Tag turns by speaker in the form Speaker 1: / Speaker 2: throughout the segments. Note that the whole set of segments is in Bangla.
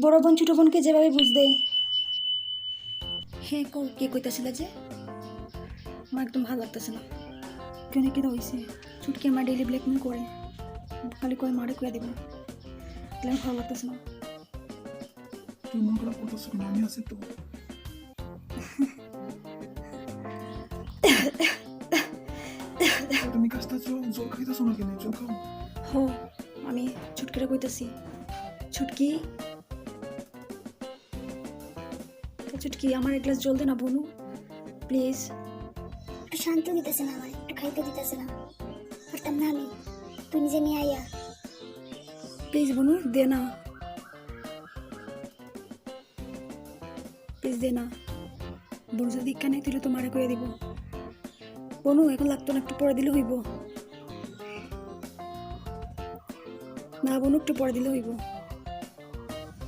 Speaker 1: বড় বোন ছোট বোনকে যেভাবে বুঝ দেয়। হ্যাঁ কে কইতাছিল যে আমার একদম ভালো লাগতেছে না। কেন কি হয়েছে? ছুটকি আমার ডেইলি ব্ল্যাকমেল করে, খালি কয় মারে কুয়া দেবেন, তাহলে ভালো লাগতেছে না।
Speaker 2: তুই মন খারাপ করতেছ কেন? আমি আছি তো। তুমি কাজটা জল খাইতেছো না কেন? জল খাও।
Speaker 1: হো আমি ছুটকিরা কইতাছি, ছুটকি ছুটকি আমার এক গ্লাস জল দে না বোনু প্লিজ।
Speaker 3: একটু শান্তি দিতেছে না, আমার একটু খাইতে দিতেছে না, পারতাম না আমি, তুই নিজে নিয়ে আইয়া।
Speaker 1: প্লিজ বোনু দে না, প্লিজ দে না বোনু, যদি দীক্ষা নেই তুই তো মারে কইয়া দিব। বোনু এখন লাগতো না, একটু পরে দিলে হইব না বোনু, একটু পরে দিলে হইব।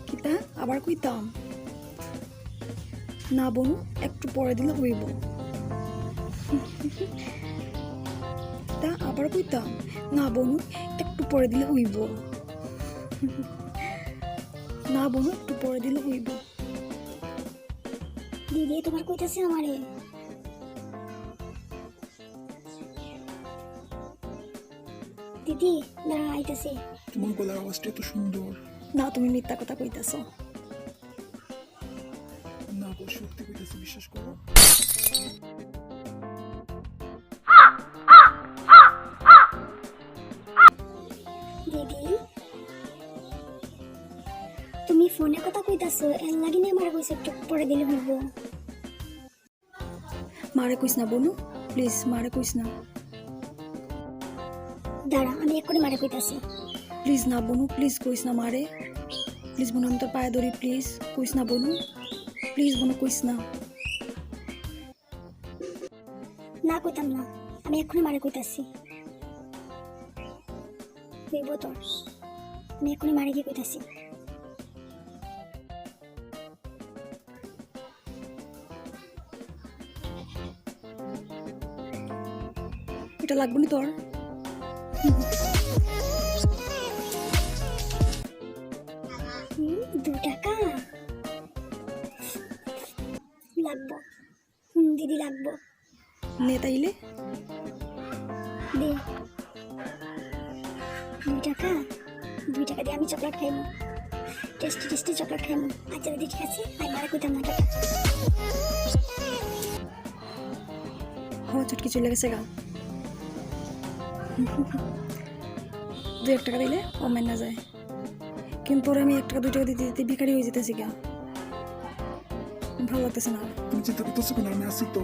Speaker 1: কিতা আবার কইতাম না বোনু, একটু পরে দিলে হইব। তা আবার কইতাম না বোনু, একটু পরে দিলে হইব। না বোনু, একটু পরে দিলে হইব।
Speaker 3: দিদি তোমার কইতাছে আমারে, দিদি দাঁড়া আইতাছে।
Speaker 2: তোমার গলার আওয়াজটা এত সুন্দর।
Speaker 1: না তুমি মিথ্যা কথা কইতাছো।
Speaker 2: না গো, সত্যি কইতেছি, বিশ্বাস করো।
Speaker 3: দিদি তুমি ফোনে কথা কইতাছো, এর লাগি না আমার কইছে একটু পরে দিলে হইব।
Speaker 1: মারে কইস না বোনু, প্লিজ মারে কইস না।
Speaker 3: দাঁড়া আমি এক্ষুনি মারে কইতাছি।
Speaker 1: প্লিজ না বোনু, প্লিজ কইস না মারে, প্লিজ বোনু আমি তোর পায়ে ধরি, প্লিজ কইস না বোনু, প্লিজ বোনু কইস না।
Speaker 3: না কইতাম না, আমি এক্ষুনি মারে কইতাছি। হইব তোর, আমি এক্ষুনি মারে গিয়ে কইতাছি।
Speaker 1: এটা লাগবে না তোর?
Speaker 3: 2 টাকা লাগবো। দিদি লাগবো,
Speaker 1: নে তাইলে।
Speaker 3: দে 2 টাকা। 2 টাকা দিয়ে আমি চকলেট খাইবো, টেস্টি টেস্টি চকলেট খাইবো। আচ্ছা দিদি ঠিক আছে, আমি মারা কইতাম না টাকা।
Speaker 1: হ চুটকি চলে গেছে গা। 2-1 টাকা দিলে ও মেনা যায়, কিন্তু তোর আমি 1 টাকা 2 টাকা দিতে দিতে ভিখারি হয়ে যেতেছি গা, ভালো লাগতেছে না।
Speaker 2: তুমি চিন্তা করতেছো কেন? আমি আছি তো।